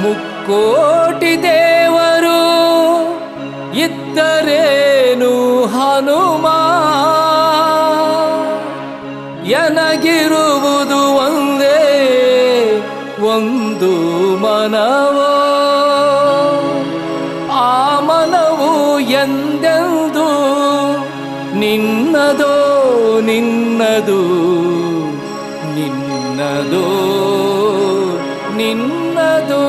ಮುಕ್ಕೋಟಿ ದೇವರು ಇದ್ದರೇನು ಹನುಮ ಎನಗಿರುವುದು ಒಂದೇ ಒಂದು ಮನವೋ ಆ ಮನವು ಎಂದೆಂದು ನಿನ್ನದೋ ನಿನ್ನದು ನಿನ್ನದೋ ನಿನ್ನದೋ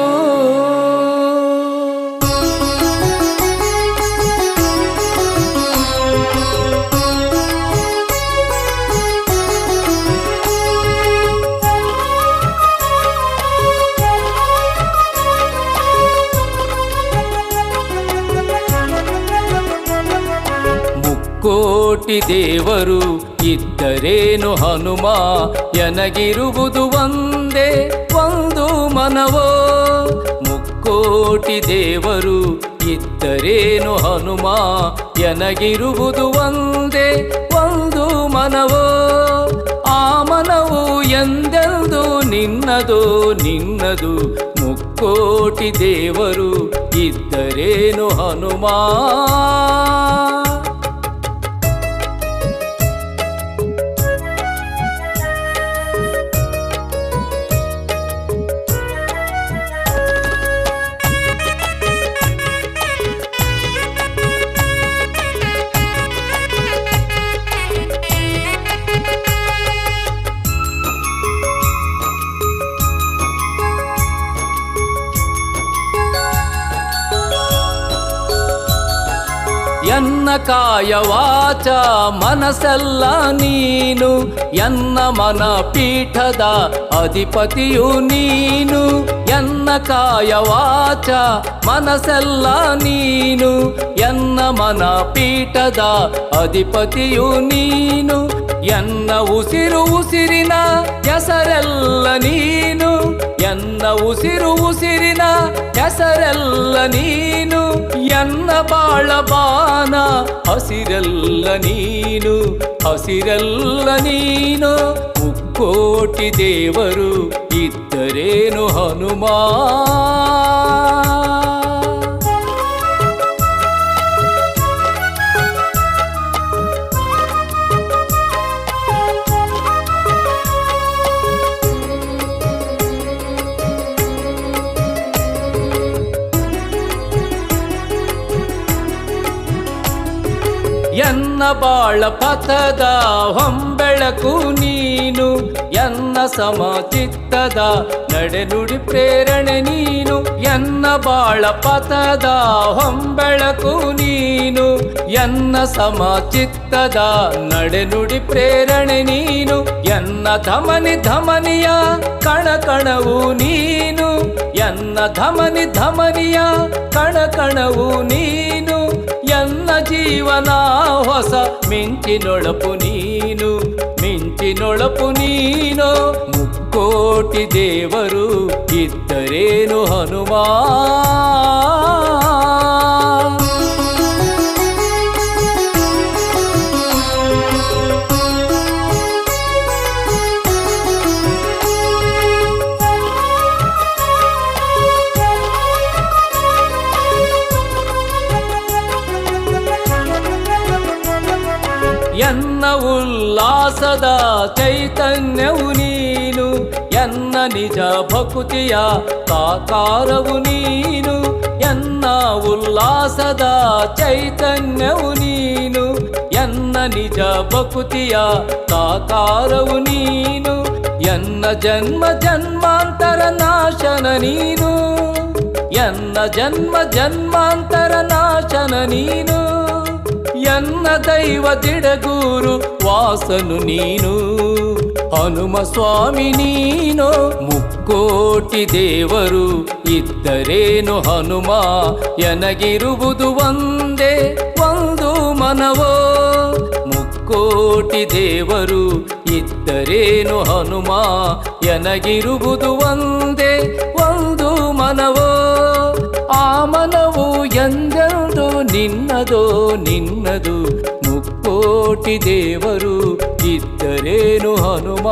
ಕೋಟಿ ದೇವರು ಇದ್ದರೇನು ಹನುಮ ಎನಗಿರುವುದು ಒಂದೇ ಒಂದು ಮನವೋ ಮುಕ್ಕೋಟಿ ದೇವರು ಇದ್ದರೇನು ಹನುಮ ಎನಗಿರುವುದು ಒಂದೇ ಒಂದು ಮನವೋ ಆ ಮನವು ಎಂದೆಂದು ನಿನ್ನದು ನಿನ್ನದು ಮುಕ್ಕೋಟಿ ದೇವರು ಇದ್ದರೇನು ಹನುಮ ಎನ್ನ ಕಾಯ ವಾಚ ಮನಸ್ಸೆಲ್ಲ ನೀನು ಎನ್ನ ಮನ ಪೀಠದ ಅಧಿಪತಿಯು ನೀನು ಎನ್ನ ಕಾಯ ವಾಚ ಮನಸ್ಸೆಲ್ಲ ನೀನು ಎನ್ನ ಮನ ಪೀಠದ ಅಧಿಪತಿಯು ನೀನು ಎನ್ನ ಉಸಿರು ಉಸಿರಿನ ಹೆಸರೆಲ್ಲ ನೀನು ಎನ್ನ ಉಸಿರು ಉಸಿರಿನ ಹೆಸರೆಲ್ಲ ನೀನು ಎನ್ನ ಬಾಳ ಬಾನ ಹಸಿರೆಲ್ಲ ನೀನು ಹಸಿರೆಲ್ಲ ನೀನು ಮುಕ್ಕೋಟಿ ದೇವರು ಇದ್ದರೇನು ಹನುಮ ಎನ್ನ ಬಾಳ ಪಥದ ಹೊಂಬೆಳಕು ನೀನು ಎನ್ನ ಸಮಚಿತ್ತದ ನಡೆನುಡಿ ಪ್ರೇರಣೆ ನೀನು ಎನ್ನ ಬಾಳ ಪಥದ ಹೊಂಬೆಳಕು ನೀನು ಎನ್ನ ಸಮಚಿತ್ತದ ನಡೆನುಡಿ ಪ್ರೇರಣೆ ನೀನು ಎನ್ನ ಧಮನಿ ಧಮನಿಯ ಕಣಕಣವು ನೀನು ಎನ್ನ ಧಮನಿ ಧಮನಿಯ ಕಣಕಣವು ನೀನು ಎನ್ನ ಜೀವನ ಹೊಸ ಮಿಂಚಿನೊಳಪು ನೀನು ಮಿಂಚಿನೊಳಪು ನೀನು ಮುಕ್ಕೋಟಿ ದೇವರು ಇದ್ದರೇನು ಹನುಮ ಎನ್ನ ಉಲ್ಲಾಸದ ಚೈತನ್ಯವು ನೀನು ಎನ್ನ ನಿಜ ಭಕುತಿಯ ಸಾಕಾರವು ನೀನು ಎನ್ನ ಉಲ್ಲಾಸದ ಚೈತನ್ಯವು ನೀನು ಎನ್ನ ನಿಜ ಭಕುತಿಯ ಸಾಕಾರವು ನೀನು ಎನ್ನ ಜನ್ಮ ಜನ್ಮಾಂತರ ನಾಶನ ನೀನು ಎನ್ನ ಜನ್ಮ ಜನ್ಮಾಂತರ ನಾಶನ ನೀನು ಎನ್ನ ದೈವ ದಿಡಗೂರು ವಾಸನು ನೀನು ಹನುಮ ಸ್ವಾಮಿ ನೀನು ಮುಕ್ಕೋಟಿ ದೇವರು ಇದ್ದರೇನು ಹನುಮ ಎನಗಿರುವುದು ಒಂದೇ ಒಂದು ಮನವೋ ಮುಕ್ಕೋಟಿ ದೇವರು ಇದ್ದರೇನು ಹನುಮ ಎನಗಿರುವುದು ಒಂದೇ ಒಂದು ಮನವೋ ಆ ಮನವು ಎಂದೆಂದು ನಿನ್ನದೋ ನಿನ್ನದು ಮುಕ್ಕೋಟಿ ದೇವರು ಇದ್ದರೇನು ಹನುಮ